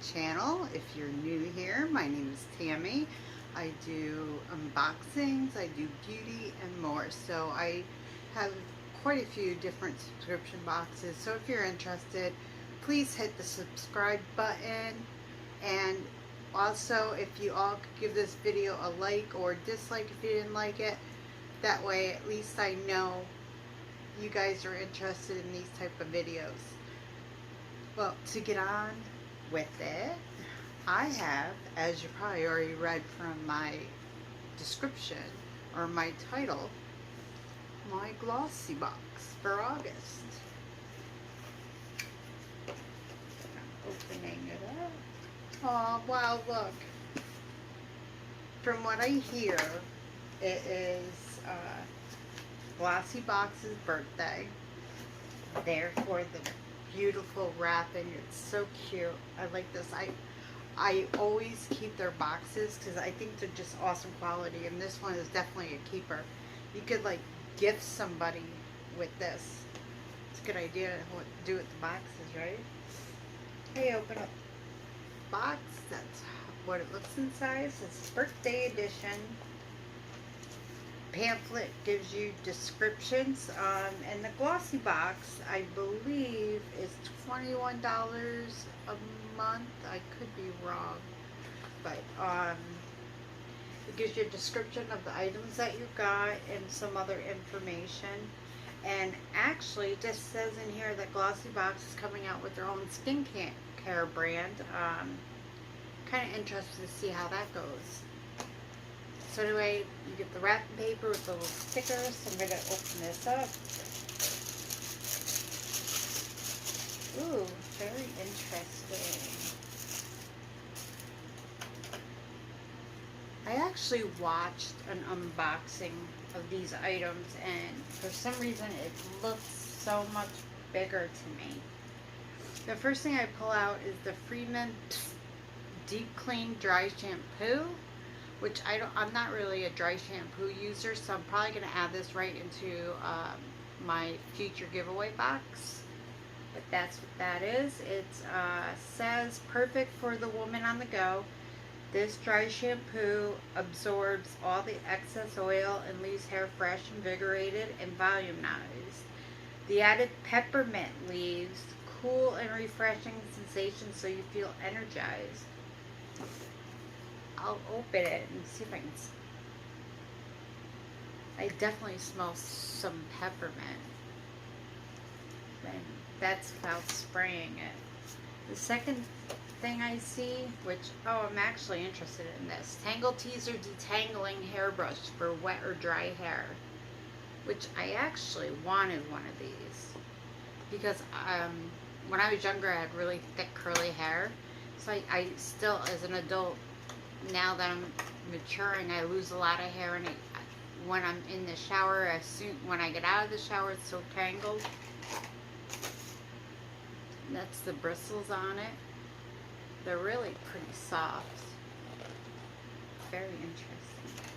channel. If you're new here, my name is Tammy. I do unboxings, I do beauty and more. So I have quite a few different subscription boxes. So if you're interested, please hit the subscribe button. And also, if you all could give this video a like or dislike if you didn't like it, that way at least I know you guys are interested in these type of videos. Well, to get on with it, I have, as you probably already read from my description or my title, my Glossybox for August. I'm opening it up. Oh, wow, look. From what I hear, it is Glossybox's birthday. Therefore, the beautiful wrapping. It's so cute. I like this. I always keep their boxes because I think they're just awesome quality, and this one is definitely a keeper. You could like gift somebody with this. It's a good idea what to do with the boxes, right? Hey, open up the box. That's what it looks inside. It says birthday edition. Pamphlet gives you descriptions, and the Glossybox, I believe, is $21 a month. I could be wrong, but it gives you a description of the items that you got and some other information. And actually, it just says in here that Glossybox is coming out with their own skincare brand. Kind of interested to see how that goes. So anyway, you get the wrapping paper with the little stickers. So I'm going to open this up. Ooh, very interesting. I actually watched an unboxing of these items, and for some reason it looks so much bigger to me. The first thing I pull out is the Freeman Deep Clean Dry Shampoo, which I'm not really a dry shampoo user, so I'm probably going to add this right into my future giveaway box. But that's what that is. It says, perfect for the woman on the go. This dry shampoo absorbs all the excess oil and leaves hair fresh, invigorated, and volumized. The added peppermint leaves cool and refreshing sensation so you feel energized. I'll open it and see if I can. I definitely smell some peppermint. And that's without spraying it. The second thing I see, which, oh, I'm actually interested in this. Tangle Teaser Detangling Hairbrush for wet or dry hair. Which I actually wanted one of these. Because when I was younger, I had really thick curly hair. So I still, as an adult, now that I'm maturing, I lose a lot of hair, and when I'm in the shower, when I get out of the shower, it's so tangled. And that's the bristles on it. They're really pretty soft. Very interesting.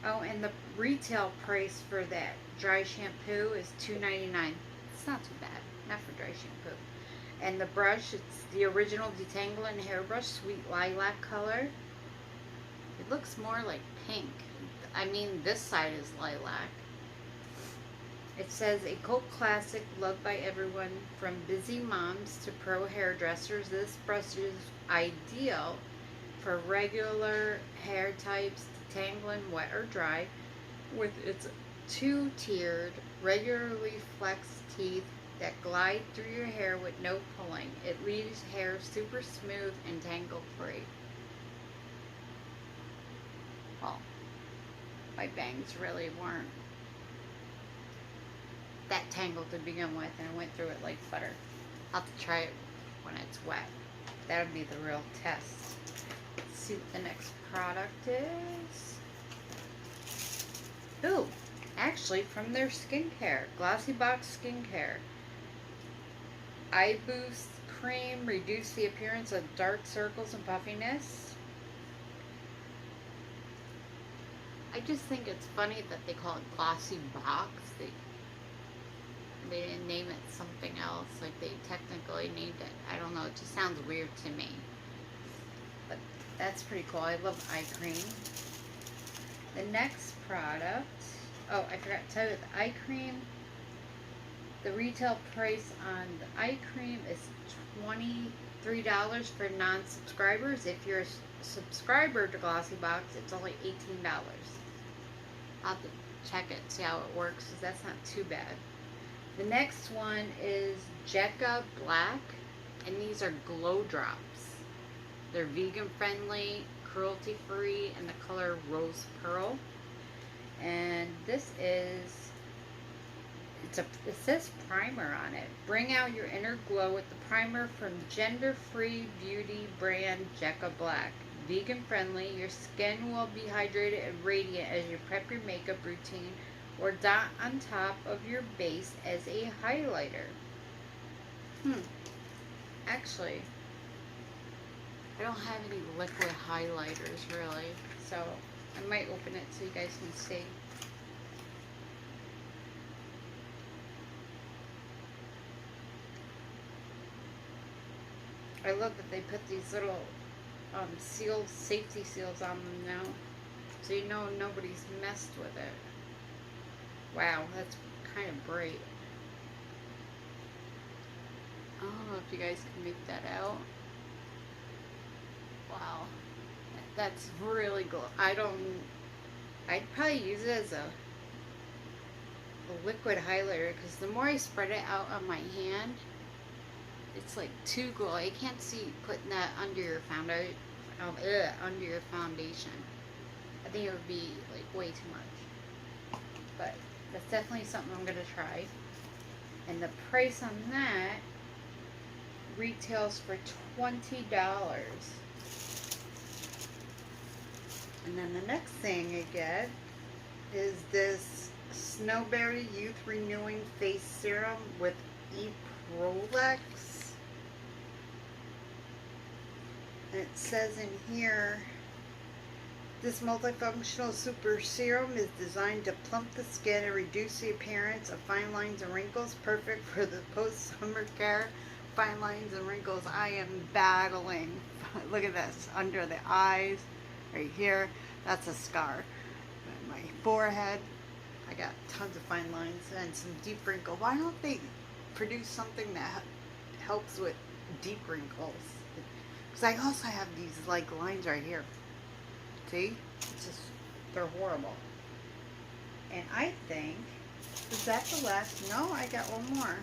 Oh, and the retail price for that dry shampoo is $2.99. It's not too bad. Not for dry shampoo. And the brush, it's the original Detangling Hairbrush, Sweet Lilac color. It looks more like pink. I mean, this side is lilac. It says, a cult classic loved by everyone from busy moms to pro hairdressers. This brush is ideal for regular hair types, detangling wet or dry, with its two-tiered, regularly flexed teeth that glide through your hair with no pulling. It leaves hair super smooth and tangle free. Well, my bangs really weren't that tangled to begin with, and I went through it like butter. I'll have to try it when it's wet. That would be the real test. Let's see what the next product is. Ooh, actually from their skincare, Glossybox Skincare. Eye Boost Cream, reduce the appearance of dark circles and puffiness. I just think it's funny that they call it Glossybox. They didn't name it something else, like they technically named it. I don't know, it just sounds weird to me. But that's pretty cool. I love eye cream. The next product, oh, I forgot to tell you, the eye cream, the retail price on the eye cream is $23 for non-subscribers. If you're a subscriber to Glossybox, it's only $18. I'll have to check it, see how it works, because that's not too bad. The next one is Jekka Black, and these are glow drops. They're vegan friendly, cruelty free, and the color Rose Pearl. And this is, it says primer on it. Bring out your inner glow with the primer from gender-free beauty brand Jekka Black. Vegan friendly, your skin will be hydrated and radiant as you prep your makeup routine or dot on top of your base as a highlighter. Actually, I don't have any liquid highlighters really, so I might open it so you guys can see. I love that they put these little seals, safety seals on them now, so you know nobody's messed with it. Wow, that's kind of bright. I don't know if you guys can make that out. Wow, that's really glow. I'd probably use it as a liquid highlighter, because the more I spread it out on my hand, it's like too glowy. I can't see putting that under your foundation. I think it would be like way too much. But that's definitely something I'm gonna try. And the price on that retails for $20. And then the next thing I get is this Snowberry Youth Renewing Face Serum with E-Prolex. And it says in here, this multifunctional super serum is designed to plump the skin and reduce the appearance of fine lines and wrinkles. Perfect for the post-summer care. Fine lines and wrinkles I am battling. Look at this, under the eyes, right here, that's a scar. My forehead, I got tons of fine lines and some deep wrinkle. Why don't they produce something that helps with deep wrinkles? Because I also have these like lines right here. See? It's just, they're horrible. And I think, is that the last? No, I got one more.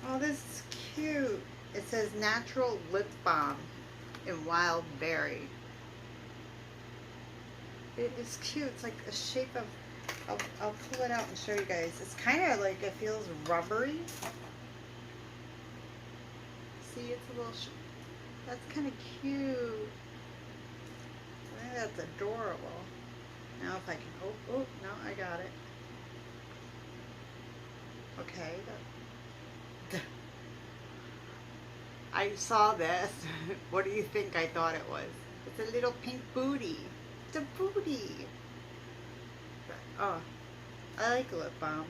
Oh, this is cute. It says natural lip balm in wild berry. It is cute. It's like a shape of, I'll pull it out and show you guys. It's kind of like, it feels rubbery. See, it's a little, that's kind of cute. I think that's adorable. Now if I can, oh, no, I got it. Okay. I saw this. What do you think I thought it was? It's a little pink booty. It's a booty. Oh, I like lip balms.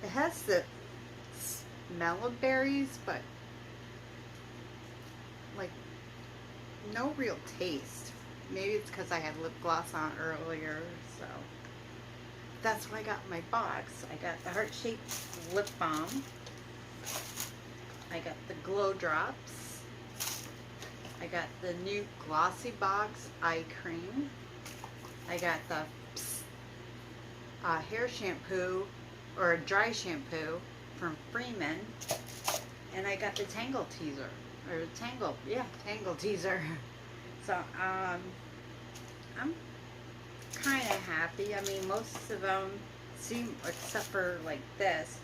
It has the smell of berries, but like no real taste. Maybe it's because I had lip gloss on earlier, so that's what I got in my box. I got the heart-shaped lip balm. I got the glow drops. I got the new Glossybox eye cream. I got the hair shampoo, or a dry shampoo from Freeman. And I got the Tangle Teaser, or Tangle Teaser. So, I'm kind of happy. I mean, most of them seem, except for like this,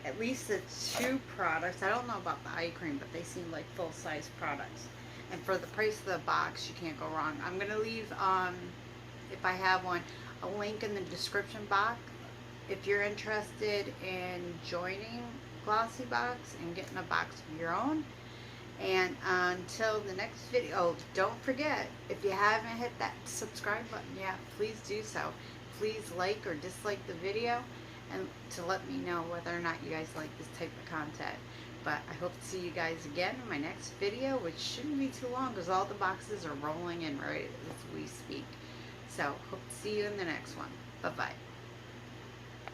at least the two products, I don't know about the eye cream, but they seem like full-size products. And for the price of the box, you can't go wrong. I'm going to leave, if I have one, a link in the description box if you're interested in joining Glossybox and getting a box of your own. And until the next video, oh, don't forget, if you haven't hit that subscribe button yet, please do so. Please like or dislike the video and to let me know whether or not you guys like this type of content. But I hope to see you guys again in my next video, which shouldn't be too long because all the boxes are rolling in right as we speak. So hope to see you in the next one. Bye-bye.